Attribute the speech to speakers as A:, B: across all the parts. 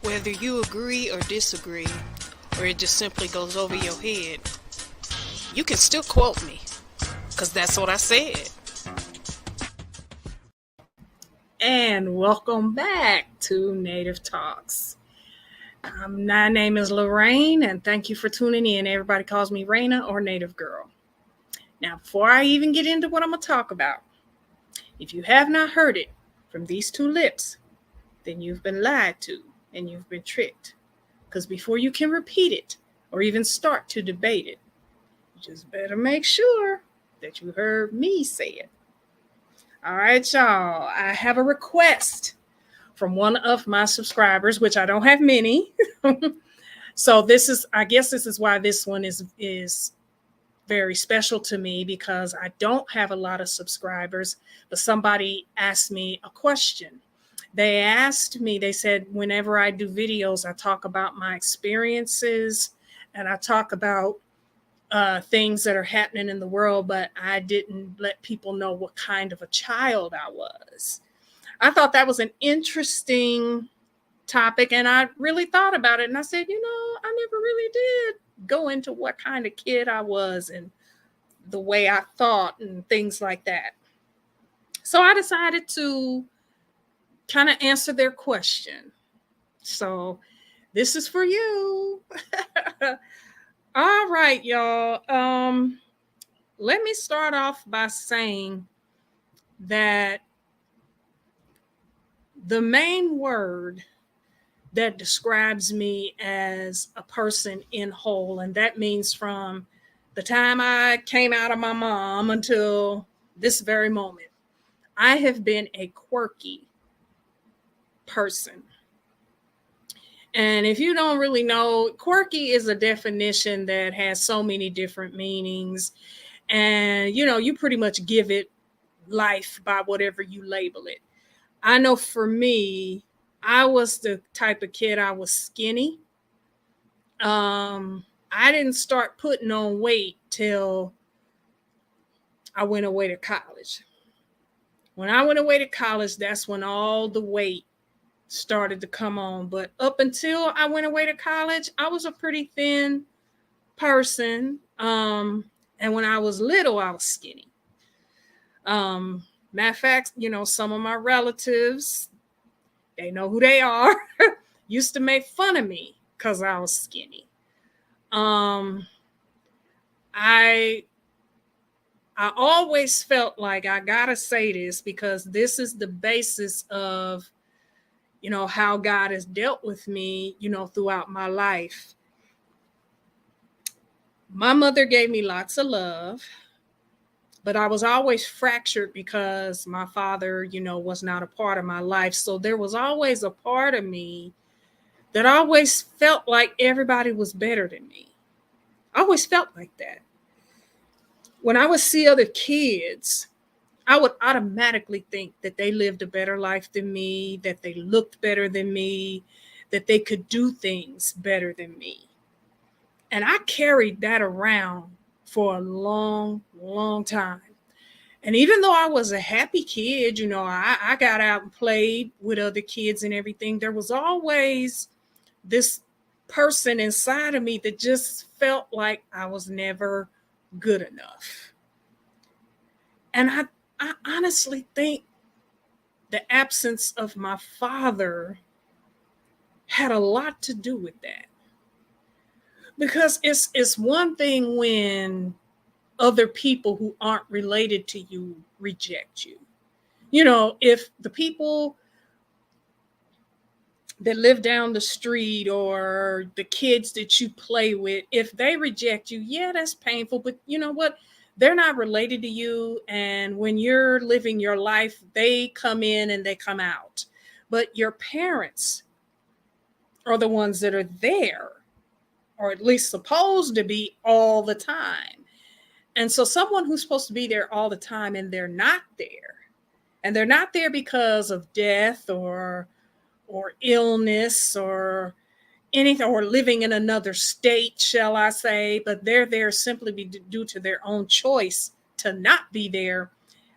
A: Whether you agree or disagree, or it just simply goes over your head, you can still quote me, because that's what I said.
B: And welcome back to Native Talks. My name is Lorraine, and thank you for tuning in. Everybody calls me Raina or Native Girl. Now, before I even get into what I'm going to talk about, if you have not heard it from these two lips, then you've been lied to and you've been tricked. Because before you can repeat it or even start to debate it, you just better make sure that you heard me say it. All right, y'all. I have a request from one of my subscribers, which I don't have many. So I guess this is why this one is very special to me, because I don't have a lot of subscribers, but somebody asked me a question. They said, whenever I do videos, I talk about my experiences and I talk about things that are happening in the world, but I didn't let people know what kind of a child I was. I thought that was an interesting topic, and I really thought about it, and I said, I never really did go into what kind of kid I was and the way I thought and things like that. So I decided to kind of answer their question. So this is for you. All right, y'all. Let me start off by saying that the main word that describes me as a person in whole, and that means from the time I came out of my mom until this very moment, I have been a quirky person. And if you don't really know, quirky is a definition that has so many different meanings. And, you pretty much give it life by whatever you label it. I know for me, I was the type of kid, I was skinny. I didn't start putting on weight till I went away to college. When I went away to college, that's when all the weight started to come on. But up until I went away to college, I was a pretty thin person. And when I was little, I was skinny. Matter of fact, some of my relatives, they know who they are, used to make fun of me because I was skinny. I always felt like I gotta say this because this is the basis of, how God has dealt with me, throughout my life. My mother gave me lots of love, but I was always fractured because my father, was not a part of my life. So there was always a part of me that always felt like everybody was better than me. I always felt like that. When I would see other kids, I would automatically think that they lived a better life than me, that they looked better than me, that they could do things better than me. And I carried that around for a long, long time. And even though I was a happy kid, I got out and played with other kids and everything, there was always this person inside of me that just felt like I was never good enough. And I honestly think the absence of my father had a lot to do with that. Because it's one thing when other people who aren't related to you reject you. If the people that live down the street or the kids that you play with, if they reject you, yeah, that's painful. But you know what? They're not related to you. And when you're living your life, they come in and they come out. But your parents are the ones that are there, or at least supposed to be all the time. And so someone who's supposed to be there all the time and they're not there, and they're not there because of death or illness or anything, or living in another state, shall I say, but they're there simply due to their own choice to not be there.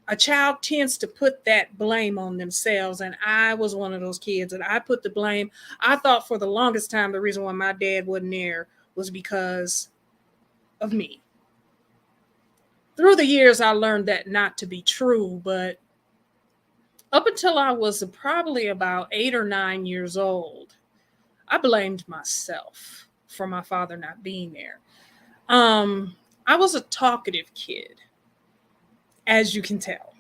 B: a child tends to put that blame on themselves. And I was one of those kids, and I put the blame. I thought for the longest time the reason why my dad wasn't there was because of me. Through the years, I learned that not to be true, but up until I was probably about 8 or 9 years old, I blamed myself for my father not being there. I was a talkative kid, as you can tell.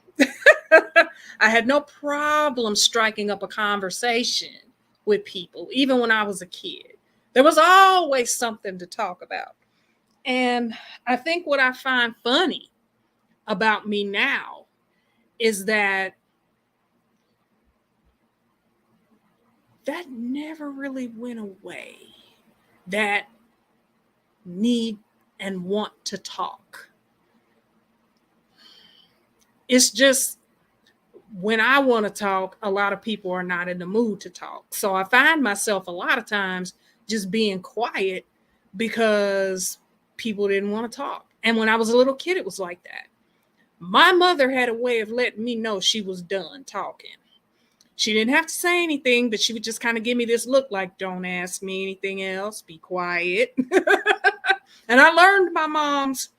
B: I had no problem striking up a conversation with people, even when I was a kid. There was always something to talk about. And I think what I find funny about me now is that never really went away. That need and want to talk. It's just when I want to talk, a lot of people are not in the mood to talk. So I find myself a lot of times just being quiet because people didn't want to talk. And when I was a little kid, it was like that. My mother had a way of letting me know she was done talking. She didn't have to say anything, but she would just kind of give me this look like, don't ask me anything else, be quiet. And I learned my mom's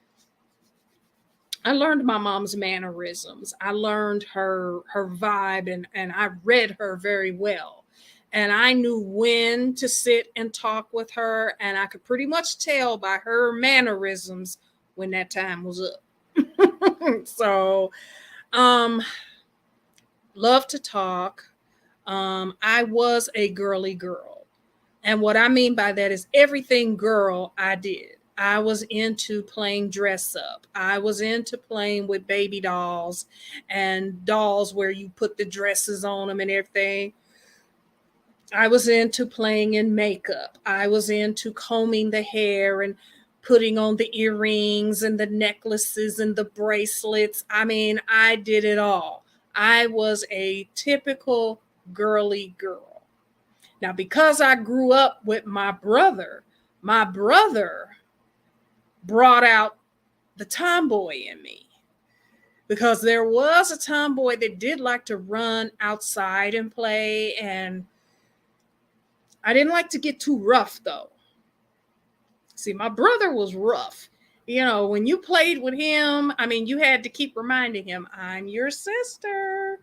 B: mannerisms. I learned her vibe, and I read her very well. And I knew when to sit and talk with her, and I could pretty much tell by her mannerisms when that time was up. So, love to talk. I was a girly girl. And what I mean by that is everything girl I did. I was into playing dress up. I was into playing with baby dolls and dolls where you put the dresses on them and everything. I was into playing in makeup. I was into combing the hair and putting on the earrings and the necklaces and the bracelets. I mean, I did it all. I was a typical girly girl. Now, because I grew up with my brother brought out the tomboy in me, because there was a tomboy that did like to run outside and play, and I didn't like to get too rough though. See, my brother was rough. You know, when you played with him, I mean, you had to keep reminding him, I'm your sister.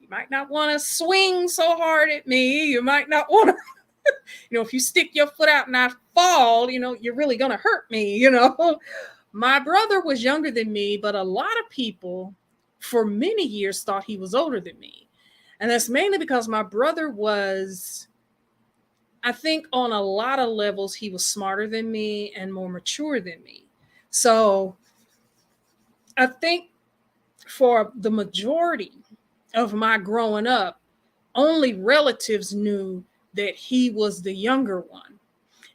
B: You might not want to swing so hard at me. You might not want to, if you stick your foot out and I fall, you're really going to hurt me, My brother was younger than me, but a lot of people for many years thought he was older than me. And that's mainly because my brother was, I think on a lot of levels, he was smarter than me and more mature than me. So I think for the majority of my growing up, only relatives knew that he was the younger one.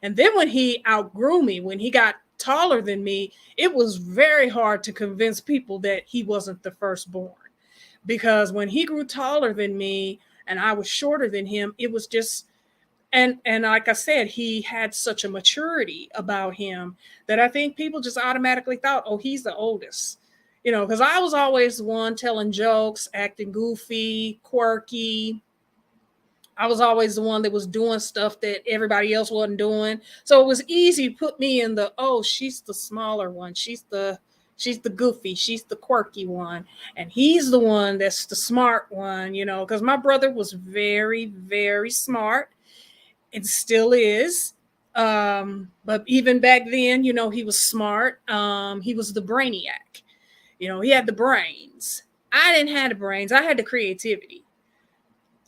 B: And then when he outgrew me, when he got taller than me, it was very hard to convince people that he wasn't the firstborn. Because when he grew taller than me and I was shorter than him, it was just, and like I said, he had such a maturity about him that I think people just automatically thought, oh, he's the oldest. Because I was always the one telling jokes, acting goofy, quirky. I was always the one that was doing stuff that everybody else wasn't doing. So it was easy to put me in the, oh, she's the smaller one. She's the goofy. She's the quirky one. And he's the one that's the smart one, because my brother was very, very smart and still is. But even back then, he was smart. He was the brainiac. He had the brains. I didn't have the brains. I had the creativity.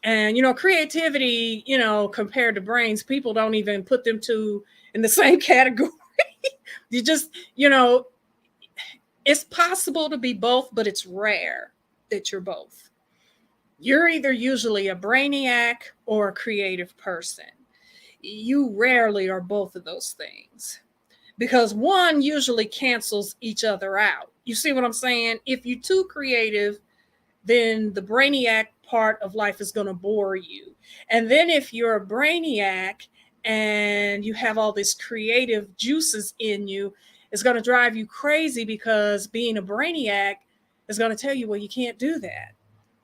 B: And, creativity, compared to brains, people don't even put them two in the same category. You just, it's possible to be both, but it's rare that you're both. You're either usually a brainiac or a creative person. You rarely are both of those things, because one usually cancels each other out. You see what I'm saying? If you're too creative, then the brainiac part of life is going to bore you. And then if you're a brainiac and you have all these creative juices in you, it's going to drive you crazy, because being a brainiac, is going to tell you, well, you can't do that.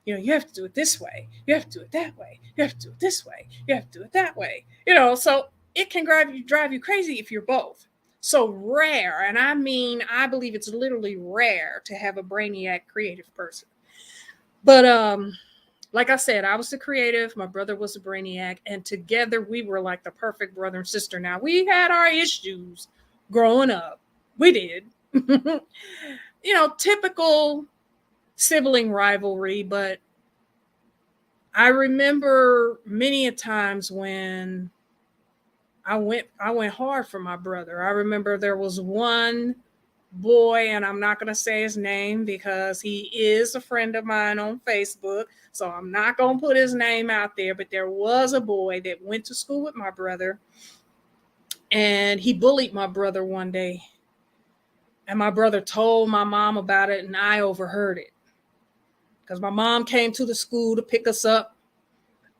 B: You have to do it this way. You have to do it that way. You have to do it this way. You have to do it that way. So it can drive you crazy if you're both. So rare, and I believe it's literally rare to have a brainiac creative person. But like I said, I was the creative, my brother was a brainiac, and together we were like the perfect brother and sister. Now, we had our issues growing up. We did. Typical sibling rivalry, but I remember many a times when I went hard for my brother. I remember there was one boy, and I'm not going to say his name because he is a friend of mine on Facebook, so I'm not going to put his name out there, but there was a boy that went to school with my brother, and he bullied my brother one day. And my brother told my mom about it, and I overheard it. Because my mom came to the school to pick us up.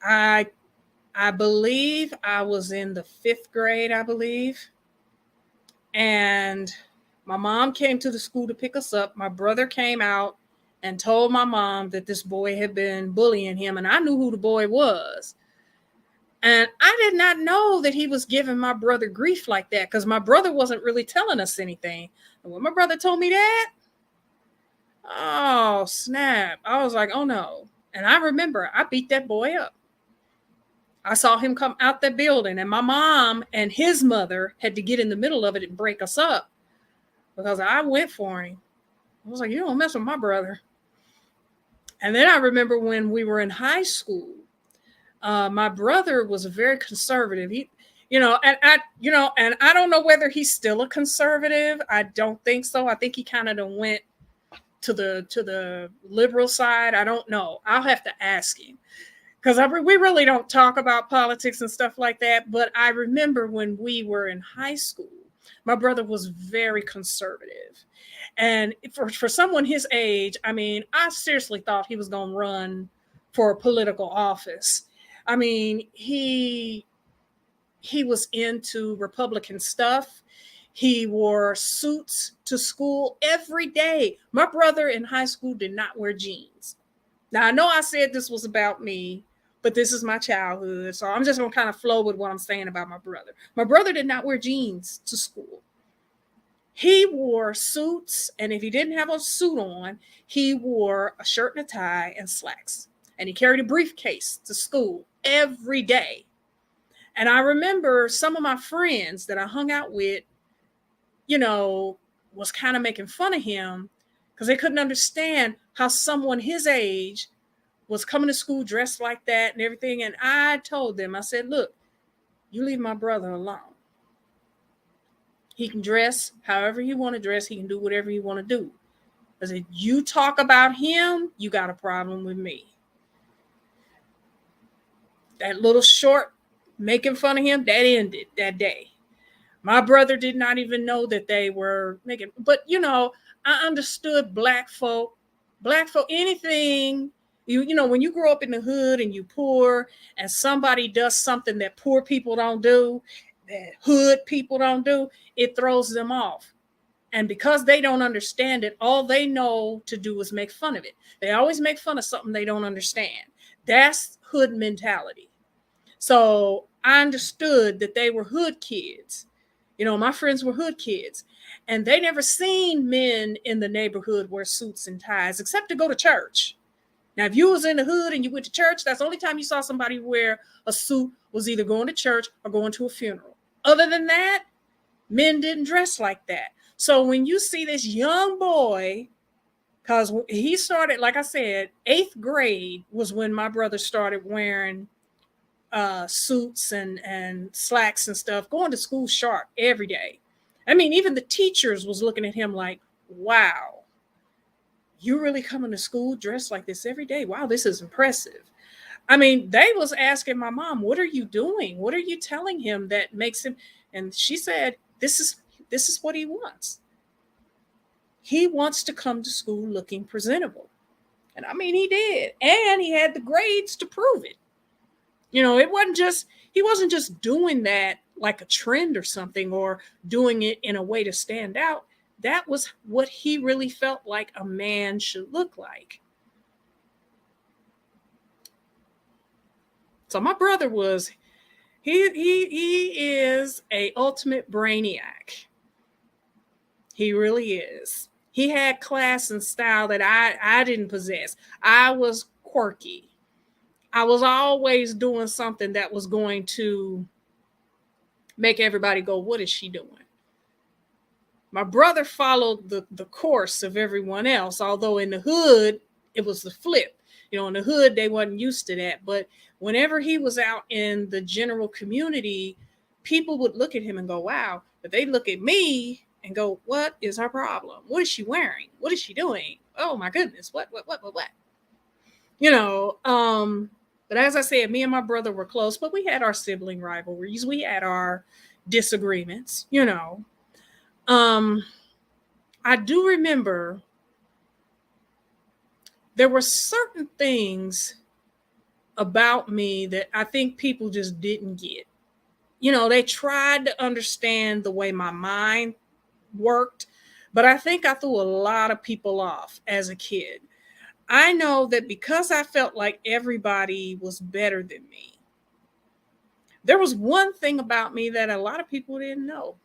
B: I believe I was in the 5th grade, I believe. And my mom came to the school to pick us up. My brother came out and told my mom that this boy had been bullying him. And I knew who the boy was. And I did not know that he was giving my brother grief like that, because my brother wasn't really telling us anything. And when my brother told me that, oh, snap. I was like, oh, no. And I remember I beat that boy up. I saw him come out that building, and my mom and his mother had to get in the middle of it and break us up because I went for him. I was like, you don't mess with my brother. And then I remember when we were in high school, my brother was very conservative. And I don't know whether he's still a conservative. I don't think so. I think he kind of went to the liberal side. I don't know. I'll have to ask him, because we really don't talk about politics and stuff like that. But I remember when we were in high school, my brother was very conservative. And for someone his age, I seriously thought he was going to run for a political office. He was into Republican stuff. He wore suits to school every day. My brother in high school did not wear jeans. Now, I know I said this was about me, but this is my childhood. So I'm just going to kind of flow with what I'm saying about my brother. My brother did not wear jeans to school. He wore suits, and if he didn't have a suit on, he wore a shirt and a tie and slacks. And he carried a briefcase to school every day. And I remember some of my friends that I hung out with, was kind of making fun of him because they couldn't understand how someone his age was coming to school dressed like that and everything. And I told them, I said, look, you leave my brother alone. He can dress however he want to dress. He can do whatever he want to do. I said, you talk about him, you got a problem with me. That little short making fun of him, that ended that day. My brother did not even know that they were making, but I understood black folk, anything, when you grow up in the hood and you poor and somebody does something that poor people don't do, that hood people don't do, it throws them off. And because they don't understand it, all they know to do is make fun of it. They always make fun of something they don't understand. That's hood mentality. So I understood that they were hood kids. My friends were hood kids, and they never seen men in the neighborhood wear suits and ties except to go to church. Now, if you was in the hood and you went to church, that's the only time you saw somebody wear a suit, was either going to church or going to a funeral. Other than that, men didn't dress like that. So when you see this young boy, because he started, like I said, 8th grade was when my brother started wearing suits and slacks and stuff, going to school sharp every day. Even the teachers was looking at him like, wow, you really coming to school dressed like this every day? Wow, this is impressive. They was asking my mom, what are you doing? What are you telling him that makes him? And she said, this is what he wants. He wants to come to school looking presentable. And he did. And he had the grades to prove it. He wasn't just doing that like a trend or something, or doing it in a way to stand out. That was what he really felt like a man should look like. So my brother was he is a ultimate brainiac. He really is. He had class and style that I didn't possess. I was quirky. I was always doing something that was going to make everybody go, what is she doing? My brother followed the course of everyone else, although in the hood, it was the flip. In the hood, they wasn't used to that. But whenever he was out in the general community, people would look at him and go, wow. But they look at me and go, what is her problem? What is she wearing? What is she doing? Oh my goodness. What? But as I said, me and my brother were close, but we had our sibling rivalries. We had our disagreements. I do remember there were certain things about me that I think people just didn't get. They tried to understand the way my mind worked, but I think I threw a lot of people off as a kid. I know that because I felt like everybody was better than me, there was one thing about me that a lot of people didn't know.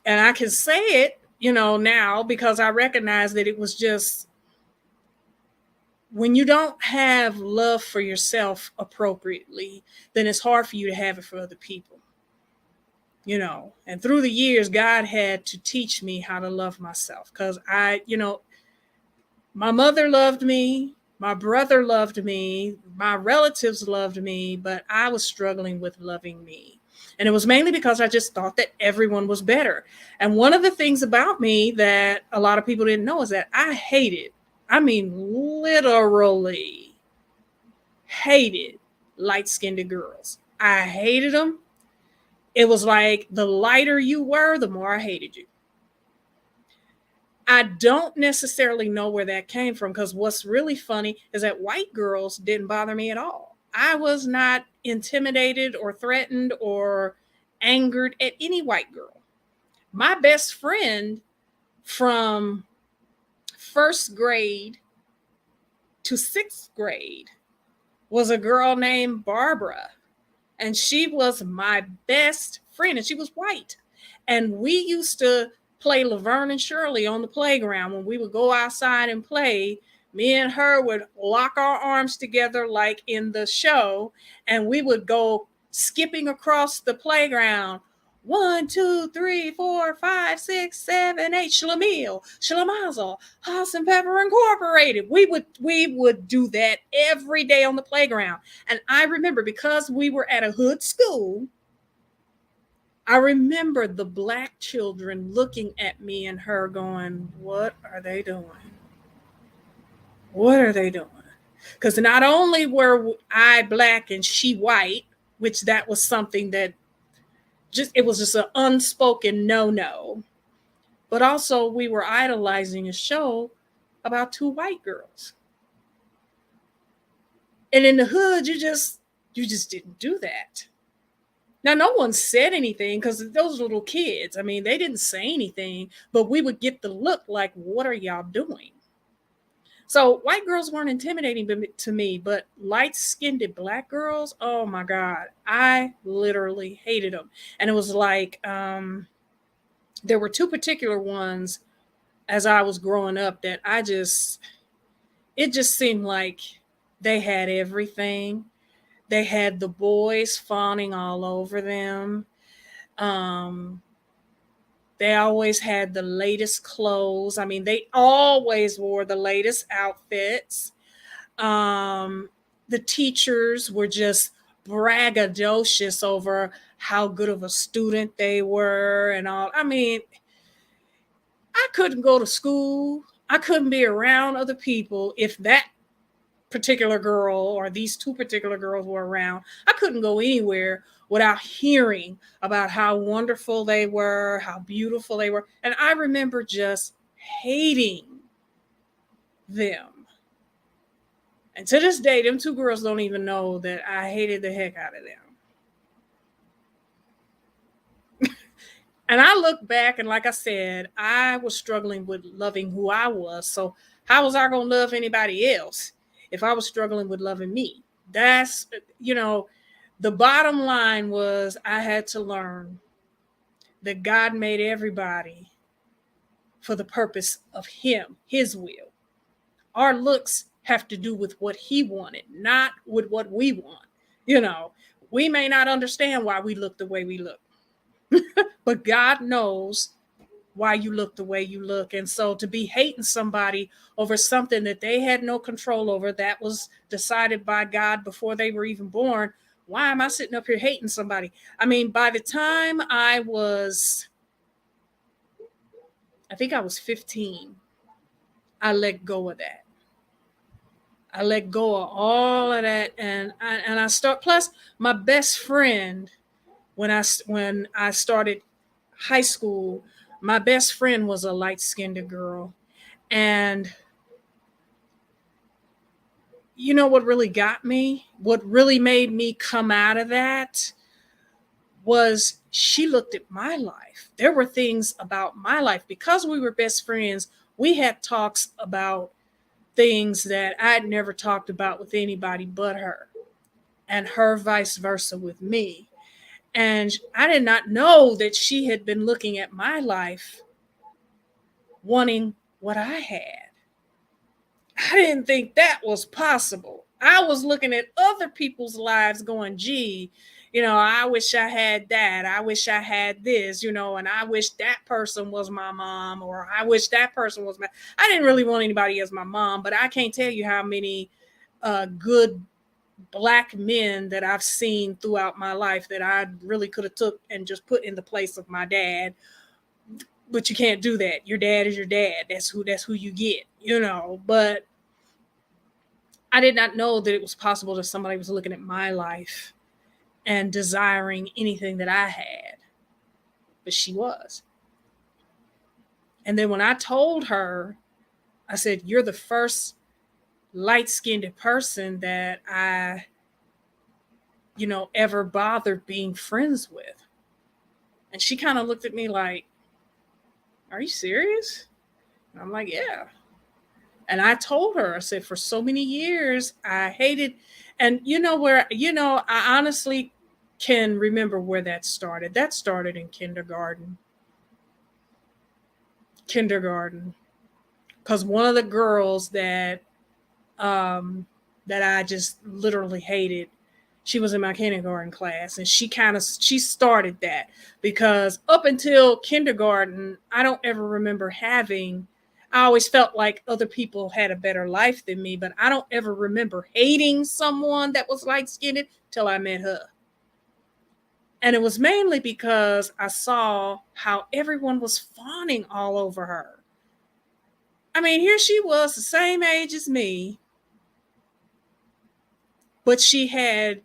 B: And I can say it, now because I recognize that it was just when you don't have love for yourself appropriately, then it's hard for you to have it for other people. And through the years, God had to teach me how to love myself because my mother loved me, my brother loved me, my relatives loved me, but I was struggling with loving me. And it was mainly because I just thought that everyone was better. And one of the things about me that a lot of people didn't know is that I mean, literally hated light-skinned girls. I hated them. It was like the lighter you were, the more I hated you. I don't necessarily know where that came from because what's really funny is that white girls didn't bother me at all. I was not intimidated or threatened or angered at any white girl. My best friend from first grade to sixth grade was a girl named Barbara. And she was my best friend, and she was white. And we used to play Laverne and Shirley on the playground. When we would go outside and play, me and her would lock our arms together like in the show, and we would go skipping across the playground. 1, 2, 3, 4, 5, 6, 7, 8. Schlemiel, Schlemazel, Haas and Pepper Incorporated. We would do that every day on the playground. And I remember because we were at a hood school, I remember the black children looking at me and her going, what are they doing? What are they doing? Because not only were I black and she white, which that was something that it was just an unspoken no, but also we were idolizing a show about two white girls. And in the hood, you just didn't do that. Now, no one said anything because those little kids, I mean, they didn't say anything, but we would get the look like, what are y'all doing? So white girls weren't intimidating to me, but light-skinned black girls, oh my God, I literally hated them. And it was like there were two particular ones as I was growing up that it just seemed like they had everything. They had the boys fawning all over them. They always had the latest clothes. I mean, they always wore the latest outfits. The teachers were just braggadocious over how good of a student they were and all. I mean, I couldn't go to school. I couldn't be around other people if that particular girl or these two particular girls were around. I couldn't go anywhere without hearing about how wonderful they were, how beautiful they were. And I remember just hating them. And to this day, them two girls don't even know that I hated the heck out of them. And I look back, and like I said, I was struggling with loving who I was. So how was I going to love anybody else if I was struggling with loving me? That's, the bottom line was I had to learn that God made everybody for the purpose of Him, His will. Our looks have to do with what He wanted, not with what we want. You know, we may not understand why we look the way we look, but God knows why you look the way you look. And so to be hating somebody over something that they had no control over, that was decided by God before they were even born, why am I sitting up here hating somebody? I mean, by the time I think I was 15, I let go of that. I let go of all of that, and I start. Plus, my best friend, when I started high school, my best friend was a light skinned girl, and you know what really got me? What really made me come out of that was she looked at my life. There were things about my life because we were best friends. We had talks about things that I'd never talked about with anybody but her, and her vice versa with me. And I did not know that she had been looking at my life wanting what I had. I didn't think that was possible. I was looking at other people's lives going, gee, I wish I had that. I wish I had this, and I wish that person was my mom, or I wish that person was my. I didn't really want anybody as my mom, but I can't tell you how many good Black men that I've seen throughout my life that I really could have took and just put in the place of my dad. But you can't do that. Your dad is your dad. That's who you get, But I did not know that it was possible that somebody was looking at my life and desiring anything that I had. But she was. And then when I told her, I said, you're the first light-skinned person that I, ever bothered being friends with. And she kind of looked at me like, are you serious? And I'm like, yeah. And I told her, I said, for so many years, I hated, and I honestly can remember where that started. That started in kindergarten. Because one of the girls that I just literally hated, she was in my kindergarten class, and she started that, because up until kindergarten, I don't ever remember I always felt like other people had a better life than me, but I don't ever remember hating someone that was light-skinned till I met her. And it was mainly because I saw how everyone was fawning all over her. I mean, here she was, the same age as me, but she had,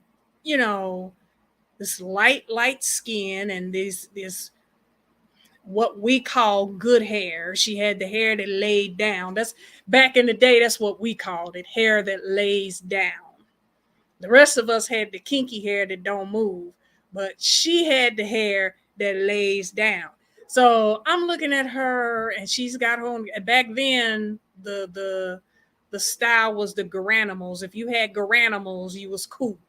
B: this light skin and this what we call good hair. She had the hair that laid down. That's back in the day, that's what we called it, hair that lays down. The rest of us had the kinky hair that don't move, but she had the hair that lays down. So I'm looking at her, and she's got her own. Back then, the style was the Garanimals. If you had Garanimals, you was cool,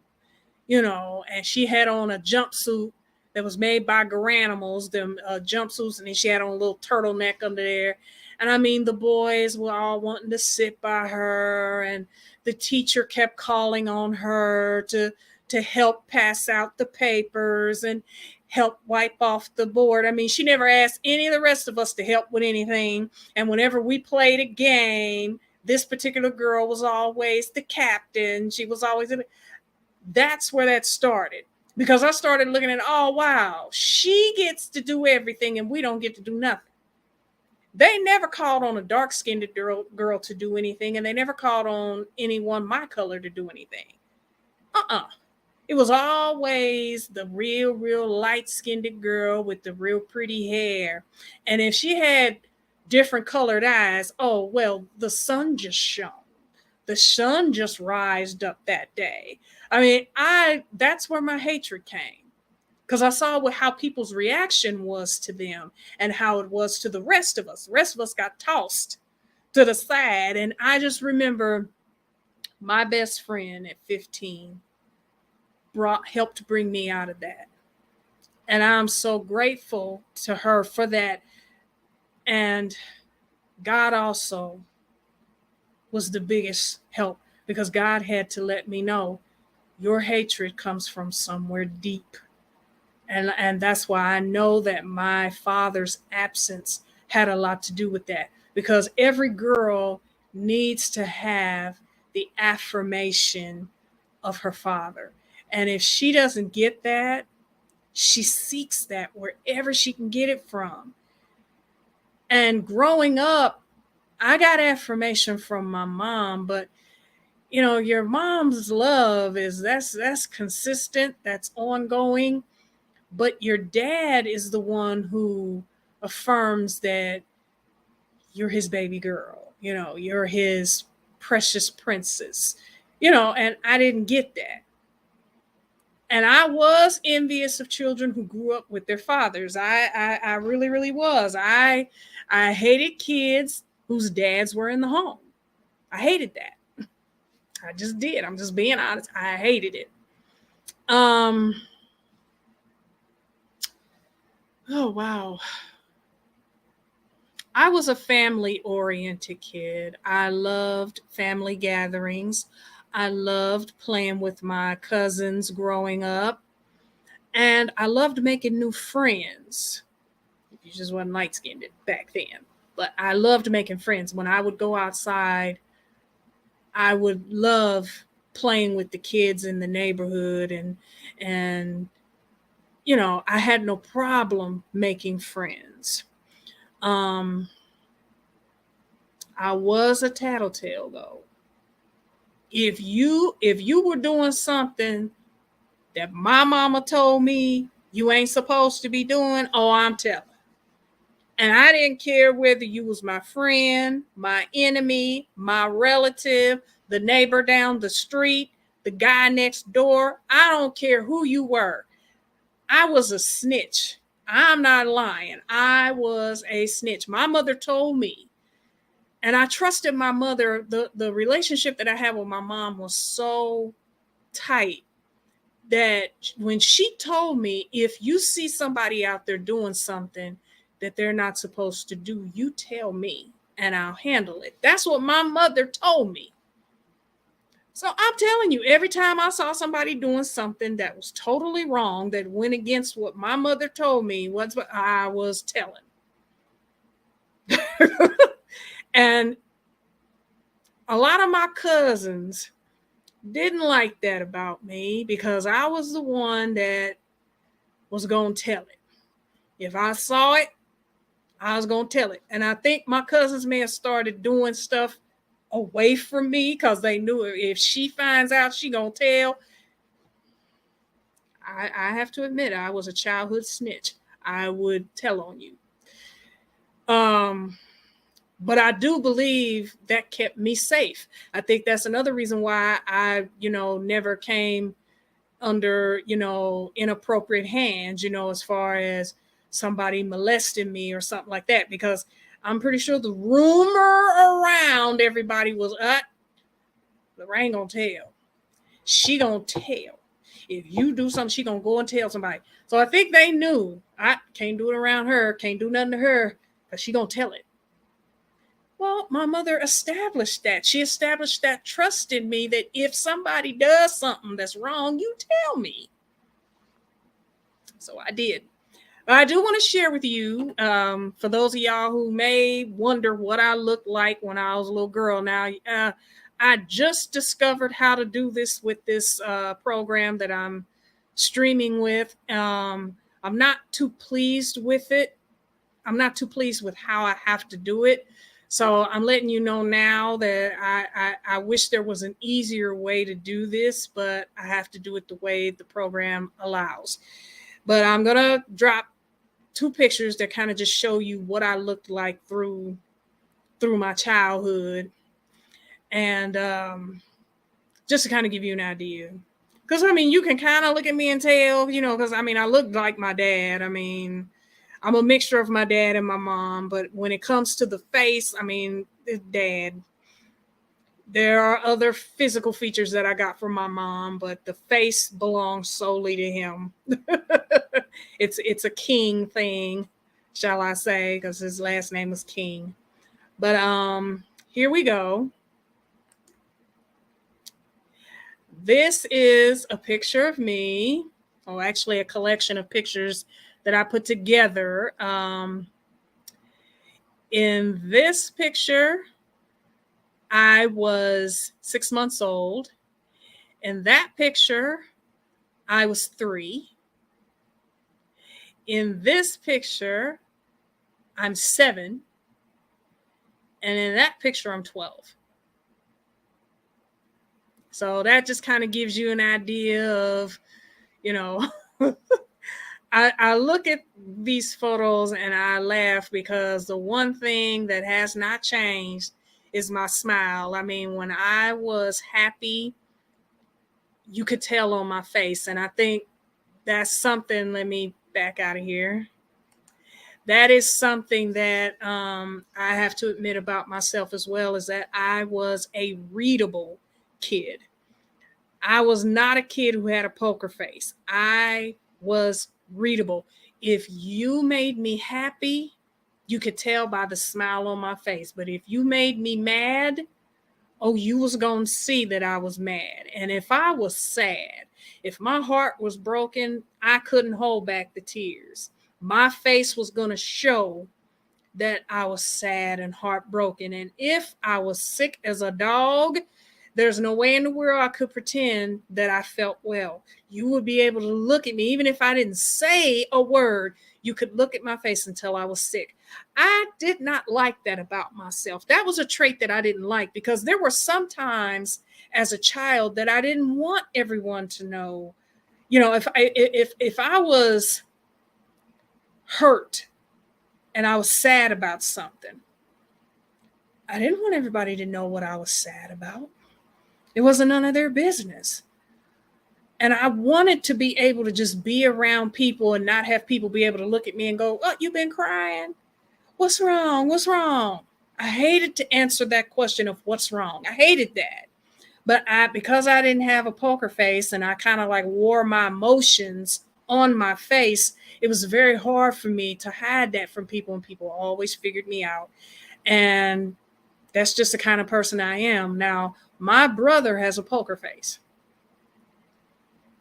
B: And she had on a jumpsuit that was made by Garanimals, them jumpsuits, and then she had on a little turtleneck under there. And I mean, the boys were all wanting to sit by her, and the teacher kept calling on her to help pass out the papers and help wipe off the board. I mean, she never asked any of the rest of us to help with anything. And whenever we played a game, this particular girl was always the captain. She was always in it. That's where that started. Because I started looking at, oh, wow, she gets to do everything and we don't get to do nothing. They never called on a dark-skinned girl to do anything, and they never called on anyone my color to do anything. It was always the real light-skinned girl with the real pretty hair. And if she had different colored eyes, oh, well, the sun just shone. The sun just rised up that day. I mean, that's where my hatred came. because I saw how people's reaction was to them and how it was to the rest of us. The rest of us got tossed to the side. And I just remember my best friend at 15 helped bring me out of that. And I'm so grateful to her for that. And God also was the biggest help, because God had to let me know your hatred comes from somewhere deep. And that's why I know that my father's absence had a lot to do with that, because every girl needs to have the affirmation of her father. And if she doesn't get that, she seeks that wherever she can get it from. And growing up, I got affirmation from my mom, but your mom's love that's consistent, that's ongoing, but your dad is the one who affirms that you're his baby girl, you're his precious princess, and I didn't get that. And I was envious of children who grew up with their fathers. I really, really was. I hated kids whose dads were in the home. I hated that. I just did. I'm just being honest. I hated it. Oh wow. I was a family oriented kid. I loved family gatherings. I loved playing with my cousins growing up. And I loved making new friends. You just wasn't light skinned back then. But I loved making friends. When I would go outside, I would love playing with the kids in the neighborhood, and I had no problem making friends. Um I was a tattletale though. If you were doing something that my mama told me you ain't supposed to be doing, oh, I'm telling. And I didn't care whether you was my friend, my enemy, my relative, the neighbor down the street, the guy next door. I don't care who you were. I was a snitch. I'm not lying. I was a snitch. My mother told me, and I trusted my mother. The relationship that I had with my mom was so tight that when she told me, if you see somebody out there doing something that they're not supposed to do, you tell me and I'll handle it. That's what my mother told me. So I'm telling you, every time I saw somebody doing something that was totally wrong, that went against what my mother told me, was what I was telling. And a lot of my cousins didn't like that about me, because I was the one that was going to tell it. If I saw it, I was going to tell it. And I think my cousins may have started doing stuff away from me because they knew if she finds out, she going to tell. I have to admit, I was a childhood snitch. I would tell on you. But I do believe that kept me safe. I think that's another reason why I, never came under, inappropriate hands, as far as somebody molesting me or something like that, because I'm pretty sure the rumor around everybody was, Lorraine gonna tell. She gonna tell. If you do something, she gonna go and tell somebody. So I think they knew I can't do it around her, can't do nothing to her, because she gonna tell it. Well, my mother established that. She established that trust in me, that if somebody does something that's wrong, you tell me. So I did. I do want to share with you, for those of y'all who may wonder what I looked like when I was a little girl. Now, I just discovered how to do this with this program that I'm streaming with. I'm not too pleased with it. I'm not too pleased with how I have to do it. So I'm letting you know now that I wish there was an easier way to do this, but I have to do it the way the program allows. But I'm going to drop 2 pictures that kind of just show you what I looked like through my childhood. And just to kind of give you an idea. Because, I mean, you can kind of look at me and tell, you know, because, I mean, I look like my dad. I mean, I'm a mixture of my dad and my mom. But when it comes to the face, I mean, it's dad. There are other physical features that I got from my mom, but the face belongs solely to him. It's a King thing, shall I say, because his last name was King. But here we go. This is a picture of me, or actually a collection of pictures that I put together. In this picture, I was 6 months old. In that picture, I was 3. In this picture, I'm 7. And in that picture, I'm 12. So that just kind of gives you an idea of, you know, I look at these photos and I laugh because the one thing that has not changed is my smile. I mean, when I was happy, you could tell on my face. And I think that's something, let me back out of here. That is something that I have to admit about myself as well, is that I was a readable kid. I was not a kid who had a poker face. I was readable. If you made me happy, you could tell by the smile on my face. But if you made me mad, oh, you was going to see that I was mad. And if I was sad, if my heart was broken, I couldn't hold back the tears. My face was going to show that I was sad and heartbroken. And if I was sick as a dog, there's no way in the world I could pretend that I felt well. You would be able to look at me, even if I didn't say a word, you could look at my face and tell I was sick. I did not like that about myself. That was a trait that I didn't like, because there were some times as a child that I didn't want everyone to know. You know, if I was hurt and I was sad about something, I didn't want everybody to know what I was sad about. It wasn't none of their business. And I wanted to be able to just be around people and not have people be able to look at me and go, "Oh, you've been crying? What's wrong? What's wrong?" I hated to answer that question of what's wrong. I hated that. But because I didn't have a poker face and I kind of like wore my emotions on my face, it was very hard for me to hide that from people, and people always figured me out. And that's just the kind of person I am. Now, my brother has a poker face.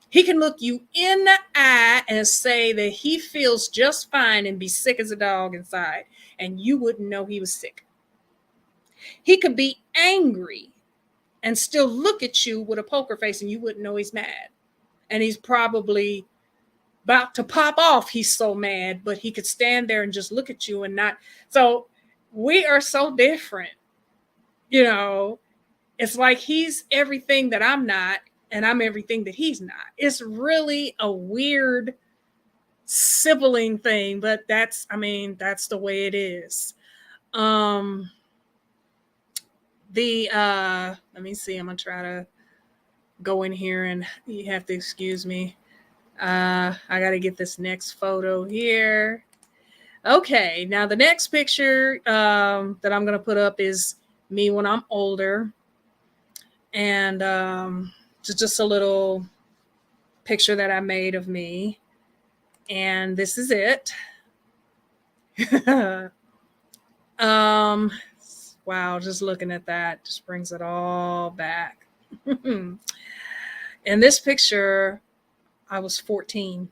B: He can look you in the eye and say that he feels just fine and be sick as a dog inside, and you wouldn't know he was sick. He could be angry and still look at you with a poker face, and you wouldn't know he's mad. And he's probably about to pop off. He's so mad, but he could stand there and just look at you and not. So we are so different. You know, it's like he's everything that I'm not, and I'm everything that he's not. It's really a weird sibling thing, but that's the way it is. Let me see, I'm gonna try to go in here, and you have to excuse me. I gotta get this next photo here. Okay, now the next picture that I'm gonna put up is me when I'm older. And just a little picture that I made of me. And this is it. Wow, just looking at that just brings it all back. In this picture, I was 14.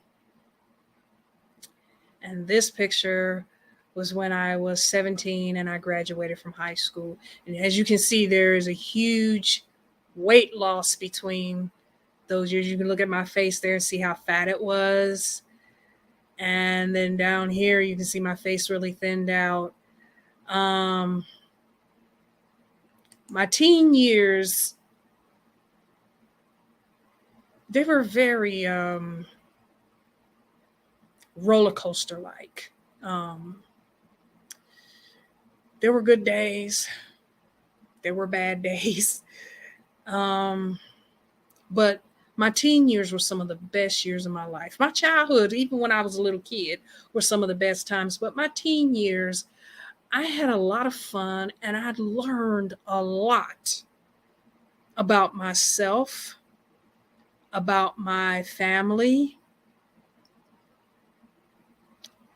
B: And this picture was when I was 17 and I graduated from high school. And as you can see, there is a huge weight loss between those years. You can look at my face there and see how fat it was. And then down here, you can see my face really thinned out. My teen years, they were very roller coaster like. There were good days. There were bad days. But My teen years were some of the best years of my life. My childhood, even when I was a little kid, were some of the best times. But my teen years, I had a lot of fun and I learned a lot about myself, about my family,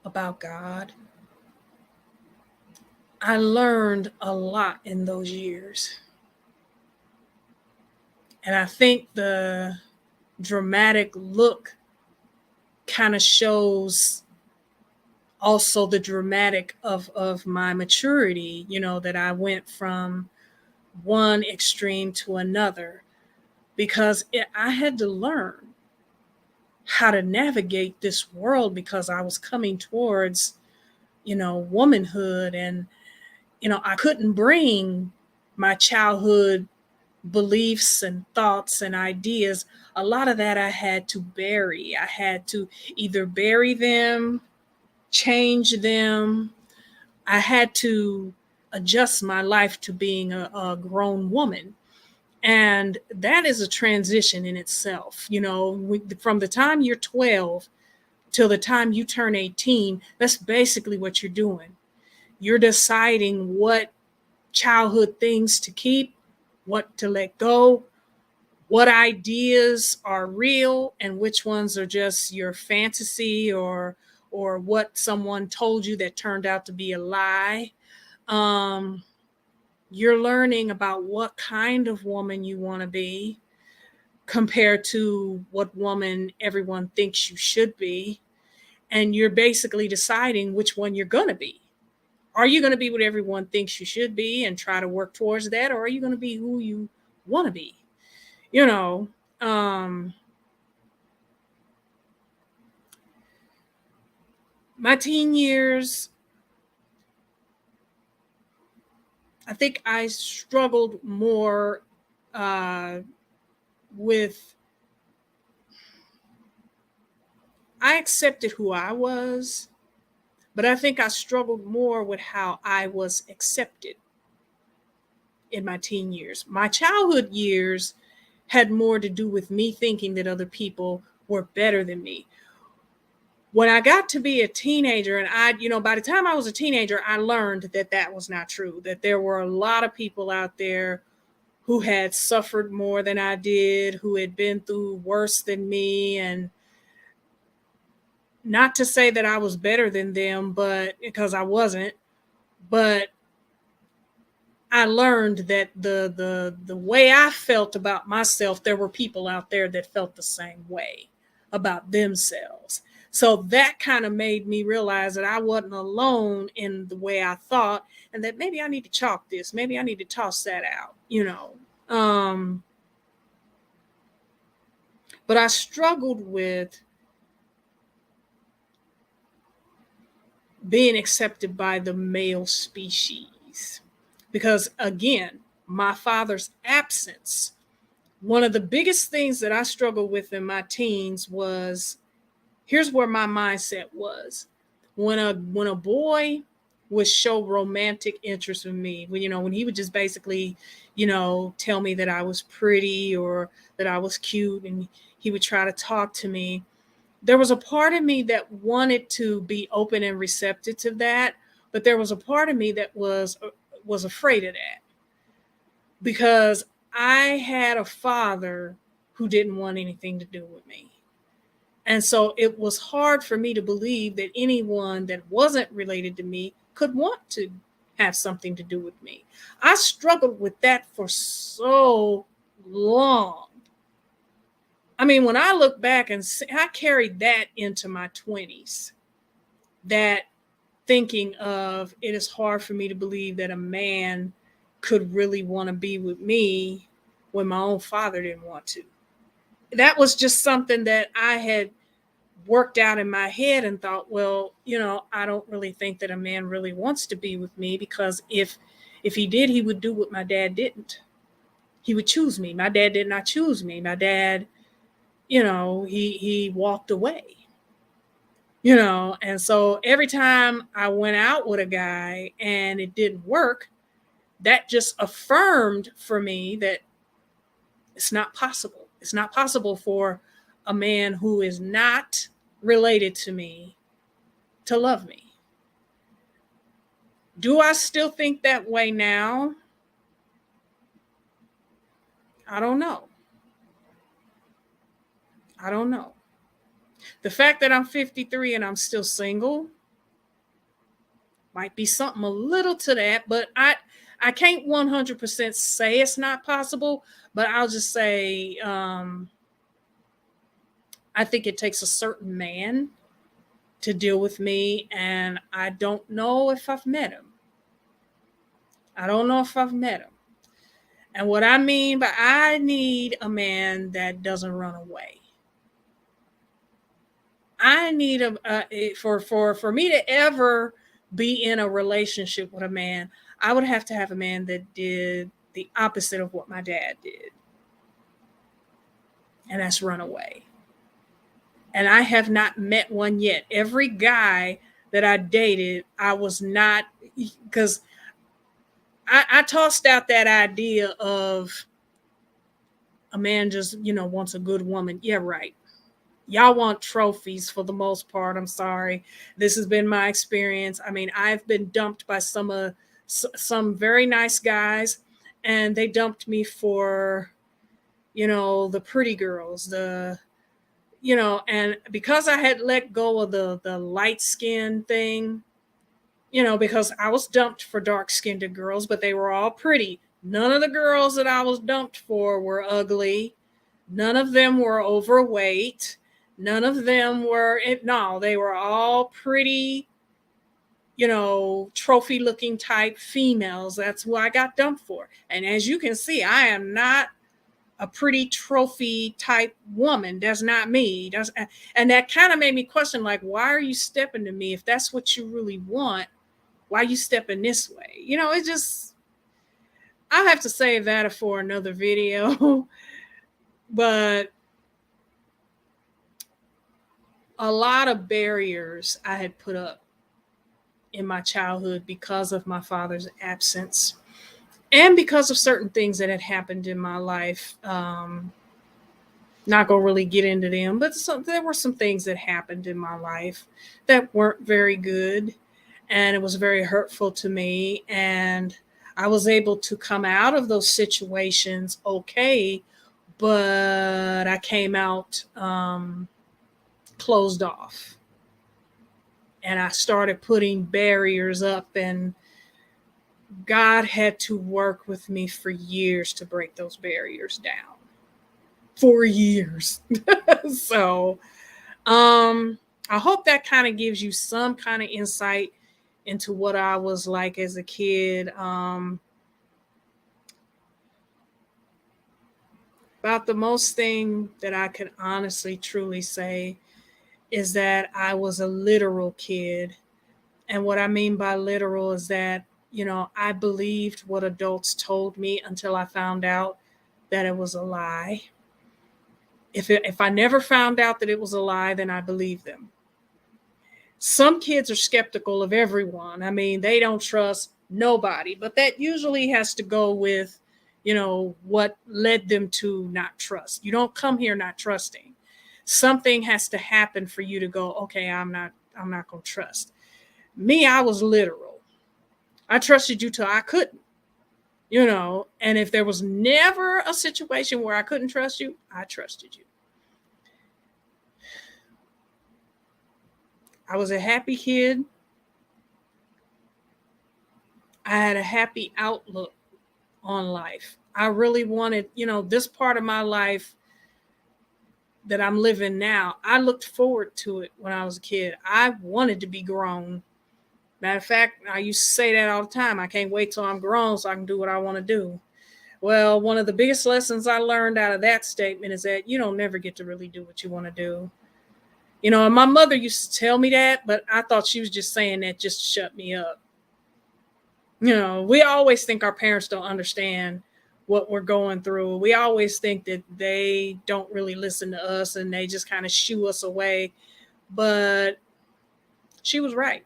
B: about God. I learned a lot in those years. And I think the dramatic look kind of shows also the dramatic of my maturity, that I went from one extreme to another because I had to learn how to navigate this world because I was coming towards, womanhood. And, I couldn't bring my childhood beliefs and thoughts and ideas. A lot of that I had to bury. I had to either bury them, change them. I had to adjust my life to being a grown woman. And that is a transition in itself. From the time you're 12 till the time you turn 18, that's basically what you're doing. You're deciding what childhood things to keep, what to let go, what ideas are real and which ones are just your fantasy or what someone told you that turned out to be a lie. Um, you're learning about what kind of woman you want to be compared to what woman everyone thinks you should be. And you're basically deciding which one you're going to be. Are you going to be what everyone thinks you should be and try to work towards that? Or are you going to be who you want to be? You know, um, my teen years, I think I struggled more uh, with, I accepted who I was, but I think I struggled more with how I was accepted in my teen years. My childhood years had more to do with me thinking that other people were better than me. When I got to be a teenager, and by the time I was a teenager, I learned that that was not true, that there were a lot of people out there who had suffered more than I did, who had been through worse than me. And not to say that I was better than them, but because I wasn't, but I learned that the way I felt about myself, there were people out there that felt the same way about themselves. So that kind of made me realize that I wasn't alone in the way I thought, and that maybe I need to chalk this, maybe I need to toss that out. Um, but I struggled with being accepted by the male species because, again, my father's absence. One of the biggest things that I struggled with in my teens was, here's where my mindset was. When a boy would show romantic interest in me, when he would just basically, tell me that I was pretty or that I was cute, and he would try to talk to me, there was a part of me that wanted to be open and receptive to that, but there was a part of me that was afraid of that because I had a father who didn't want anything to do with me. And so it was hard for me to believe that anyone that wasn't related to me could want to have something to do with me. I struggled with that for so long. I mean, when I look back and see, I carried that into my 20s, that thinking of it is hard for me to believe that a man could really want to be with me when my own father didn't want to. That was just something that I had worked out in my head and thought, well, I don't really think that a man really wants to be with me, because if he did, he would do what my dad didn't. He would choose me. My dad did not choose me. My dad, he walked away. And so every time I went out with a guy and it didn't work, that just affirmed for me that it's not possible. It's not possible for a man who is not related to me to love me. Do I still think that way now? I don't know. I don't know. The fact that I'm 53 and I'm still single might be something a little to that, but I can't 100% say it's not possible, but I'll just say I think it takes a certain man to deal with me, and I don't know if I've met him. I don't know if I've met him. And what I mean by I need a man that doesn't run away. I need for me to ever be in a relationship with a man, I would have to have a man that did the opposite of what my dad did. And that's run away. And I have not met one yet. Every guy that I dated, I was not, because I tossed out that idea of a man just, wants a good woman. Yeah, right. Y'all want trophies for the most part. I'm sorry. This has been my experience. I mean, I've been dumped by some very nice guys, and they dumped me for, the pretty girls, and because I had let go of the light skin thing, because I was dumped for dark skinned girls, but they were all pretty. None of the girls that I was dumped for were ugly. None of them were overweight. None of them were, no, they were all pretty, trophy looking type females. That's who I got dumped for. And as you can see, I am not a pretty trophy type woman. That's not me. And that kind of made me question, like, why are you stepping to me? If that's what you really want, why are you stepping this way? It just, I'll have to save that for another video. But a lot of barriers I had put up in my childhood because of my father's absence and because of certain things that had happened in my life. Not gonna really get into them, but there were some things that happened in my life that weren't very good, and it was very hurtful to me. And I was able to come out of those situations okay, but I came out closed off. And I started putting barriers up, and God had to work with me for years to break those barriers down. For years. So I hope that kind of gives you some kind of insight into what I was like as a kid. About the most thing that I could honestly truly say is that I was a literal kid. And what I mean by literal is that, I believed what adults told me until I found out that it was a lie. If I never found out that it was a lie, then I believed them. Some kids are skeptical of everyone. I mean, they don't trust nobody, but that usually has to go with, what led them to not trust. You don't come here not trusting. Something has to happen for you to go, okay, I'm not going to trust. Me, I was literal. I trusted you till I couldn't, and if there was never a situation where I couldn't trust you, I trusted you. I was a happy kid. I had a happy outlook on life. I really wanted, this part of my life that I'm living now, I looked forward to it when I was a kid. I wanted to be grown. Matter of fact, I used to say that all the time. I can't wait till I'm grown so I can do what I want to do. Well, one of the biggest lessons I learned out of that statement is that you don't never get to really do what you want to do. And my mother used to tell me that, but I thought she was just saying that just to shut me up. We always think our parents don't understand what we're going through. We always think that they don't really listen to us and they just kind of shoo us away. But she was right.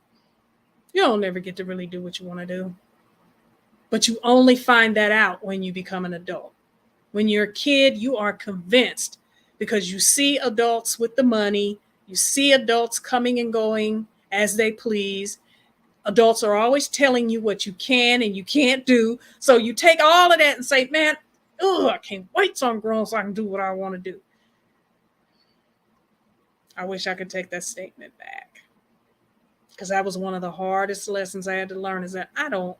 B: You don't never get to really do what you want to do. But you only find that out when you become an adult. When you're a kid, you are convinced because you see adults with the money, you see adults coming and going as they please. Adults are always telling you what you can and you can't do. So you take all of that and say, man, I can't wait till I'm grown so I can do what I want to do. I wish I could take that statement back, because that was one of the hardest lessons I had to learn, is that I don't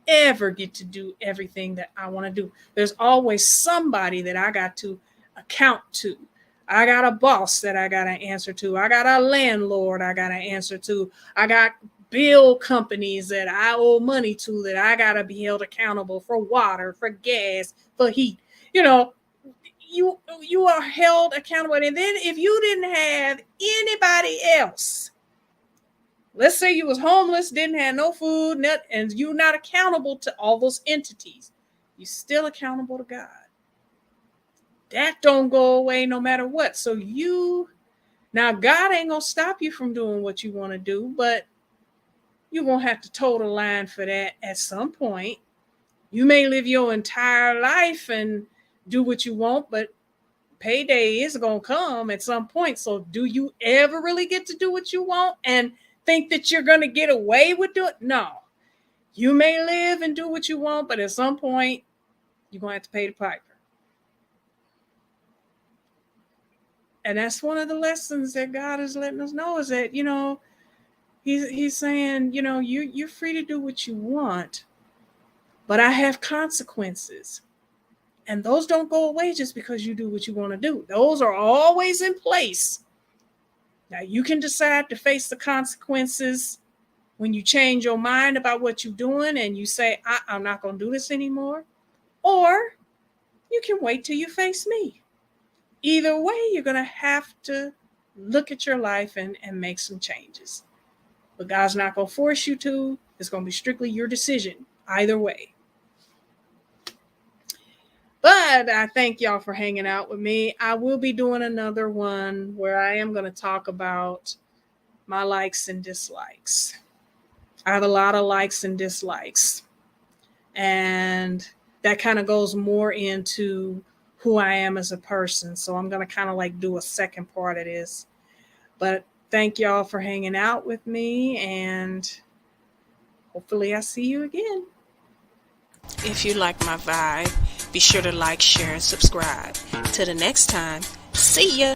B: ever get to do everything that I want to do. There's always somebody that I got to account to. I got a boss that I got to answer to. I got a landlord I got to answer to. I got bill companies that I owe money to that I got to be held accountable for water, for gas, for heat. You know, you are held accountable. And then if you didn't have anybody else, let's say you was homeless, didn't have no food, and you're not accountable to all those entities, you're still accountable to God. That don't go away no matter what. So now God ain't gonna stop you from doing what you want to do, but you're gonna have to toe the line for that at some point. You may live your entire life and do what you want, but payday is gonna come at some point. So do you ever really get to do what you want and think that you're gonna get away with doing it? No. You may live and do what you want, but at some point you're gonna have to pay the piper. And that's one of the lessons that God is letting us know, is that, he's saying, you're free to do what you want, but I have consequences. And those don't go away just because you do what you want to do. Those are always in place. Now, you can decide to face the consequences when you change your mind about what you're doing and you say, I'm not going to do this anymore. Or you can wait till you face me. Either way, you're going to have to look at your life and make some changes. But God's not going to force you to. It's going to be strictly your decision, either way. But I thank y'all for hanging out with me. I will be doing another one where I am going to talk about my likes and dislikes. I have a lot of likes and dislikes. And that kind of goes more into who I am as a person. So I'm going to kind of do a second part of this. But thank y'all for hanging out with me, and hopefully I see you again.
A: If you like my vibe, be sure to like, share, and subscribe. Till the next time, see ya.